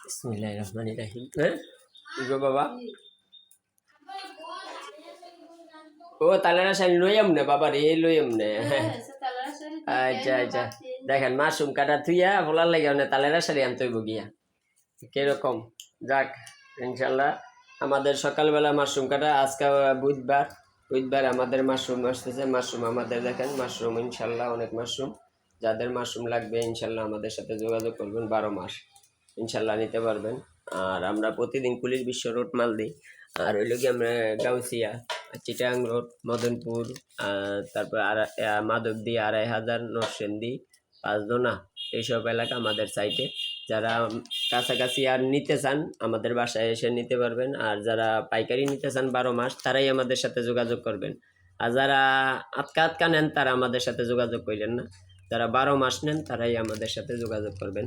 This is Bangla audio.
বিসমিল্লাহির রহমানির রহিম। হ্যাঁ গো বাবা, ও তালেরা শাড়ি লইয়াম না বাবা রে, লইয়াম না। আচ্ছা আচ্ছা, দেখেন মাশরুম কাটা থুইয়া বলার লাগে তালেরা শাড়ি আনতে হইব গিয়া কিরকম। যাক ইনশাল্লাহ আমাদের সকালবেলা মাশরুম কাটা। আজকে বুধবার, বুধবার আমাদের মাশরুম আসতেছে। মাশরুম আমাদের দেখেন, মাশরুম ইনশাল্লাহ অনেক মাশরুম। যাদের মাশরুম লাগবে ইনশাল্লাহ আমাদের সাথে যোগাযোগ করবেন, 12 মাস ইনশাল্লাহ নিতে পারবেন। আর আমরা প্রতিদিন পুলিশ বিশ্ব রোড মাল দিই। আর ওই লোক আমরা গাউসিয়া, চিটাং রোড, মদনপুর, তারপর মাধবদী, 2500, নরসেন্দি, পাঁচদোনা, এইসব এলাকা আমাদের সাইটে। যারা কাছাকাছি আর নিতে চান আমাদের বাসায় এসে নিতে পারবেন। আর যারা পাইকারি নিতে চান 12 মাস তারাই আমাদের সাথে যোগাযোগ করবেন। আর যারা আটকা আটকা নেন তারা আমাদের সাথে যোগাযোগ করলেন না। যারা 12 মাস নেন তারাই আমাদের সাথে যোগাযোগ করবেন।